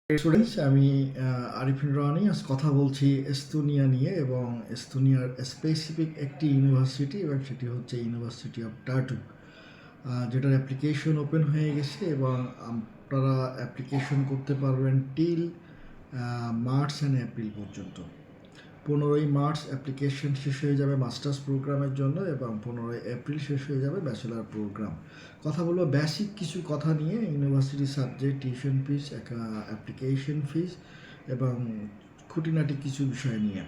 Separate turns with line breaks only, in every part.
Students, আমি আরিফিন রনি আজ কথা বলছি এস্তোনিয়া নিয়ে এবং এস্তোনিয়ার স্পেসিফিক একটি ইউনিভার্সিটি এবং সেটি হচ্ছে ইউনিভার্সিটি অফ টার্টু, যেটার অ্যাপ্লিকেশন ওপেন হয়ে গেছে এবং আপনারা অ্যাপ্লিকেশন করতে পারবেন টিল মার্চ অ্যান্ড এপ্রিল পর্যন্ত। 15ই মার্চ অ্যাপ্লিকেশন শেষ হয়ে যাবে মাস্টার্স প্রোগ্রামের জন্য এবং 15ই এপ্রিল শেষ হয়ে যাবে ব্যাচেলার প্রোগ্রাম। কথা বলবো বেসিক কিছু কথা নিয়ে, university subject, tuition fees, application fees এবং খুঁটিনাটি কিছু বিষয় নিয়ে।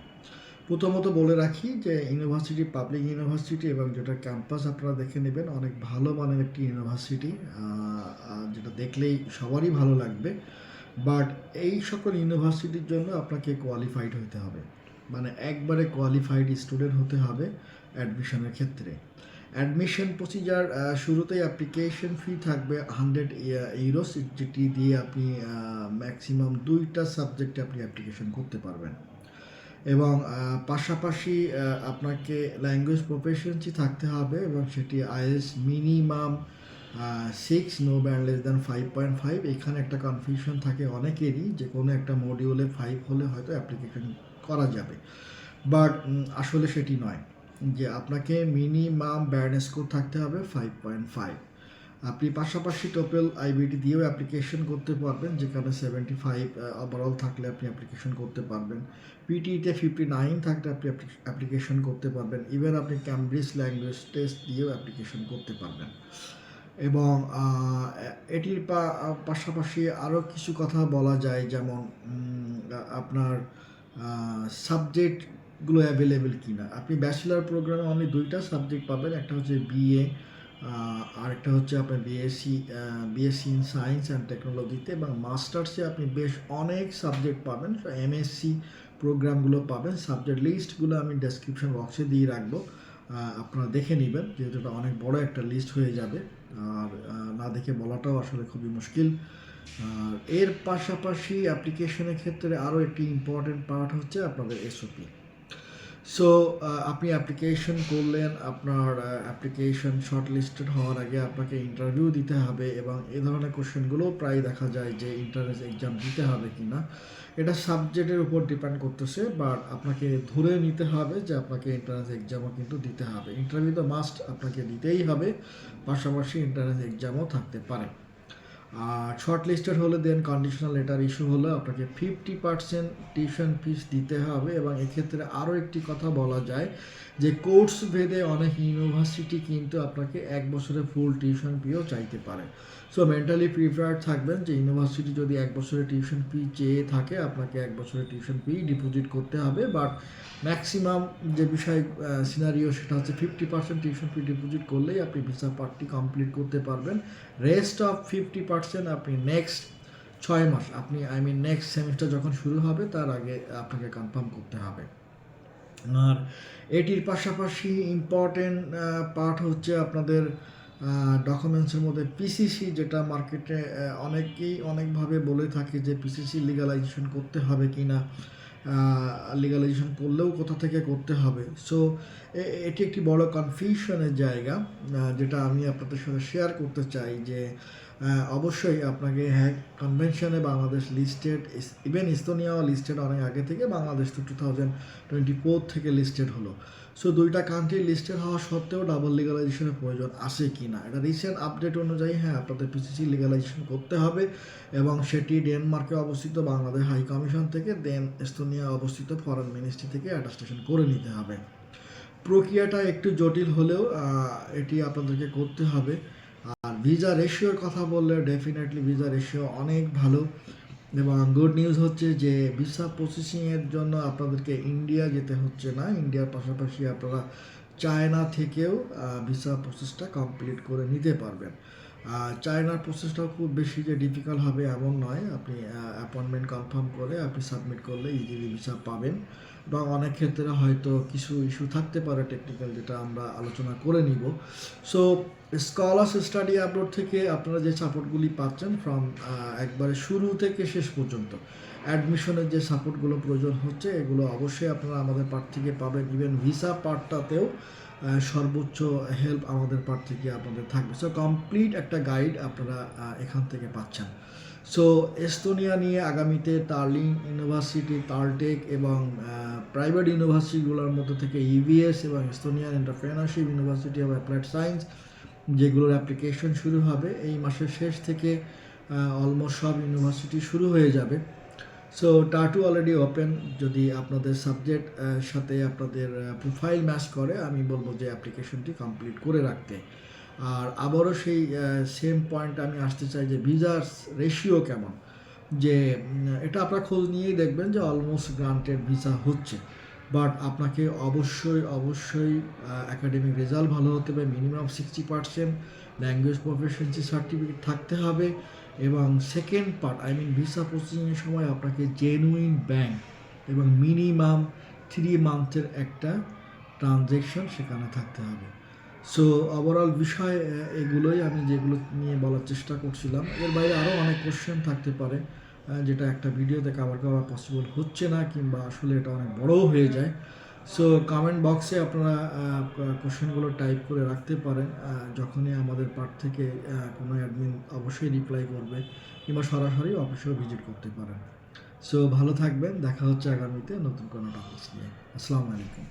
প্রথমত বলে রাখি যে ইউনিভার্সিটি পাবলিক ইউনিভার্সিটি এবং যেটা ক্যাম্পাস আপনারা দেখে নেবেন, অনেক ভালো মানের একটি ইউনিভার্সিটি, যেটা দেখলেই সবারই ভালো লাগবে। বাট এই সকল ইউনিভার্সিটির জন্য আপনাকে কোয়ালিফাইড হতে হবে, মানে একবারে কোয়ালিফাইড স্টুডেন্ট হতে হবে অ্যাডমিশনের ক্ষেত্রে। অ্যাডমিশন প্রসিজার, শুরুতেই অ্যাপ্লিকেশন ফি থাকবে 100 ইউরোস, যেটি দিয়ে আপনি ম্যাক্সিমাম 2টা সাবজেক্টে আপনি অ্যাপ্লিকেশন করতে পারবেন। এবং পাশাপাশি আপনাকে ল্যাঙ্গুয়েজ প্রফিসিয়েন্সি থাকতে হবে এবং সেটি IELTS minimum 6, no band less than 5.5। এখানে একটা কনফিউশন থাকে অনেকেরই যে কোনো একটা মডিউলে 5 হলে হয়তো অ্যাপ্লিকেশন করা যাবে, বাট আসলে সেটি নয়, যে আপনাকে মিনিমাম ব্যান্ড স্কোর থাকতে হবে 5.5। আপনি পাশাপাশি টোপেল আইবিটি দিয়েও অ্যাপ্লিকেশন করতে পারবেন, যেখানে 75 ওভারঅল থাকলে আপনি অ্যাপ্লিকেশন করতে পারবেন। পিটিইতে 59 থাকলে আপনি অ্যাপ্লিকেশন করতে পারবেন। ইভেন আপনি ক্যামব্রিজ ল্যাঙ্গুয়েজ টেস্ট দিয়েও অ্যাপ্লিকেশন করতে পারবেন। এবং এটির পাশাপাশি আরও কিছু কথা বলা যায়, যেমন আপনার সাবজেক্টগুলো অ্যাভেলেবেল কিনা। আপনি ব্যাচেলার প্রোগ্রামে অনলি 2টা সাবজেক্ট পাবেন, একটা হচ্ছে বিএ আরেকটা হচ্ছে আপনার বিএসসি ইন সায়েন্স অ্যান্ড টেকনোলজিতে, এবং মাস্টার্সে আপনি বেশ অনেক সাবজেক্ট পাবেন, এমএসসি প্রোগ্রামগুলো পাবেন। সাবজেক্ট লিস্টগুলো আমি ডেসক্রিপশন বক্সে দিয়ে রাখবো, আপনারা দেখে নেবেন, যেহেতু এটা অনেক বড় একটা লিস্ট হয়ে যাবে আর না দেখে বলাটাও আসলে খুবই মুশকিল। আর এর পাশাপাশি অ্যাপ্লিকেশনের ক্ষেত্রে আরও একটি ইম্পর্টেন্ট পার্ট হচ্ছে আপনাদের এসওপি। সো আপনি অ্যাপ্লিকেশন করলেন, আপনার অ্যাপ্লিকেশন শর্ট লিস্টেড হওয়ার আগে আপনাকে ইন্টারভিউ দিতে হবে, এবং এ ধরনের কোশ্চেনগুলো প্রায় দেখা যায় যে এন্ট্রান্স এক্সাম দিতে হবে কি না, এটা সাবজেক্টের উপর ডিপেন্ড করতেছে, বাট আপনাকে ধরে নিতে হবে যে আপনাকে এন্ট্রান্স এক্সামও কিন্তু দিতে হবে। ইন্টারভিউ তো মাস্ট আপনাকে দিতেই হবে, পাশাপাশি এন্ট্রান্স এক্সামও থাকতে পারে। আর শর্ট লিস্টেড হলে দেন কন্ডিশনাল লেটার ইস্যু হলে আপনাকে 50% টিউশন ফিস দিতে হবে। এবং এক্ষেত্রে আরও একটি কথা বলা যায় যে কোর্স ভেদে অনেক ইউনিভার্সিটি কিন্তু আপনাকে 1 বছরের ফুল টিউশন ফিও চাইতে পারে। সো মেন্টালি প্রিপেয়ার্ড থাকবেন যে ইউনিভার্সিটি যদি 1 বছরের টিউশন ফি চেয়ে থাকে, আপনাকে 1 বছরের টিউশন ফি ডিপোজিট করতে হবে। বাট ম্যাক্সিমাম যে বিষয় সিনারিও সেটা হচ্ছে 50% টিউশন ফি ডিপোজিট করলেই আপনি ভিসা পার্টটি কমপ্লিট করতে পারবেন। রেস্ট অফ 50% আপনি নেক্সট 6 মাস, আপনি নেক্সট সেমিস্টার যখন শুরু হবে তার আগে আপনাকে কনফার্ম করতে হবে। আর এটির পাশাপাশি ইম্পর্টেন্ট পার্ট হচ্ছে আপনাদের ডকুমেন্টসের মধ্যে পিসিসি, যেটা মার্কেটে অনেকেই অনেকভাবে বলে থাকে যে পিসিসি লিগালাইজেশন করতে হবে কি না, লিগালাইজেশন করলেও কোথা থেকে করতে হবে। সো এটি একটি বড় কনফিউশনের জায়গা, যেটা আমি আপনাদের সাথে শেয়ার করতে চাই যে অবশ্যই আপনাকে কনভেনশনে বাংলাদেশ লিস্টেড, ইভেন ইস্তোনিয়াও লিস্টেড অনেক আগে থেকে, বাংলাদেশ তো 2024 থেকে লিস্টেড হলো। সো 2টা কান্ট্রি লিস্টেড হওয়া সত্ত্বেও ডাবল লিগালাইজেশনের প্রয়োজন আছে কি না, এটা রিসেন্ট আপডেট অনুযায়ী আপনাদের পিসিসি লিগালাইজেশন করতে হবে, এবং সেটি ডেনমার্কে অবস্থিত বাংলাদেশ হাই কমিশন থেকে, দেন এস্তোনিয়া অবস্থিত ফরেন মিনিস্ট্রি থেকে অ্যাটাস্টেশন করে নিতে হবে। প্রক্রিয়াটা একটু জটিল হলেও এটি আপনাদেরকে করতে হবে। আর ভিসা রেশিওর কথা বললে ডেফিনেটলি ভিসা রেশিও অনেক ভালো, এবং গুড নিউজ হচ্ছে যে ভিসা প্রসেসিংয়ের জন্য আপনাদেরকে ইন্ডিয়া যেতে হচ্ছে না। ইন্ডিয়ার পাশাপাশি আপনারা চায়না থেকেও ভিসা প্রসেসটা কমপ্লিট করে নিতে পারবেন। চায়নার প্রসেসটাও খুব বেশি যে ডিফিকাল্ট হবে এমন নয়, আপনি অ্যাপয়েন্টমেন্ট কনফার্ম করে আপনি সাবমিট করলে ইজিলি ভিসা পাবেন। এবং অনেক ক্ষেত্রে হয়তো কিছু ইস্যু থাকতে পারে টেকনিক্যাল, যেটা আমরা আলোচনা করে নিব। সো স্কলার্স স্টাডি আপলোড থেকে আপনারা যে সাপোর্টগুলি পাচ্ছেন ফ্রম একবারে শুরু থেকে শেষ পর্যন্ত, অ্যাডমিশনের যে সাপোর্টগুলো প্রয়োজন হচ্ছে, এগুলো অবশ্যই আপনারা আমাদের পার্ট থেকে পাবেন। ইভেন ভিসা পার্টটাতেও সর্বোচ্চ হেল্প আমাদের পার্ট থেকে আপনাদের থাকবে। সো কমপ্লিট একটা গাইড আপনারা এখান থেকে পাচ্ছেন। সো এস্তোনিয়া নিয়ে আগামীতে টার্লিং ইউনিভার্সিটি, টার্টেক এবং প্রাইভেট ইউনিভার্সিটিগুলোর মধ্যে থেকে ইভিএস এবং Estonian entrepreneurship university of applied science, যেগুলোর অ্যাপ্লিকেশন শুরু হবে এই মাসের শেষ থেকে। অলমোস্ট সব ইউনিভার্সিটি শুরু হয়ে যাবে। So tattoo already open. যদি আপনাদের সাবজেক্ট সাথে আপনাদের প্রোফাইল ম্যাচ করে, আমি বলবো যে অ্যাপ্লিকেশনটি কমপ্লিট করে রাখতে। আর আবারও সেই সেম পয়েন্ট আমি আসতে চাই যে ভিসার রেশিও কেমন, যে এটা আপনারা খোঁজ নিয়েই দেখবেন যে অলমোস্ট গ্রান্টেড ভিসা হচ্ছে। বাট আপনাকে অবশ্যই একাডেমিক রেজাল্ট ভালো হতে হবে, মিনিমাম 60% ল্যাঙ্গুয়েজ প্রফিসিয়েন্সি সার্টিফিকেট থাকতে হবে, এবং সেকেন্ড পার্ট ভিসা প্রসেসিংয়ের সময় আপনাকে জেনুইন ব্যাংক এবং মিনিমাম 3 মান্থের একটা ট্রানজ্যাকশন সেখানে থাকতে হবে। সো ওভারঅল বিষয় এগুলোই আমি যেগুলো নিয়ে বলার চেষ্টা করছিলাম। এর বাইরে আরও অনেক কোশ্চেন থাকতে পারে যেটা একটা ভিডিওতে কভার করা পসিবল হচ্ছে না, কিংবা আসলে এটা অনেক বড়ও হয়ে যায়। সো কমেন্ট বক্সে আপনারা কোশ্চেনগুলো টাইপ করে রাখতে পারেন। যখনই আমাদের পার্ট থেকে কোনো অ্যাডমিন অবশ্যই রিপ্লাই করবে, কিংবা সরাসরি অফিসেও ভিজিট করতে পারেন। সো ভালো থাকবেন, দেখা হচ্ছে আগামীতে নতুন কোনো টপিকস নিয়ে। আসসালামু আলাইকুম।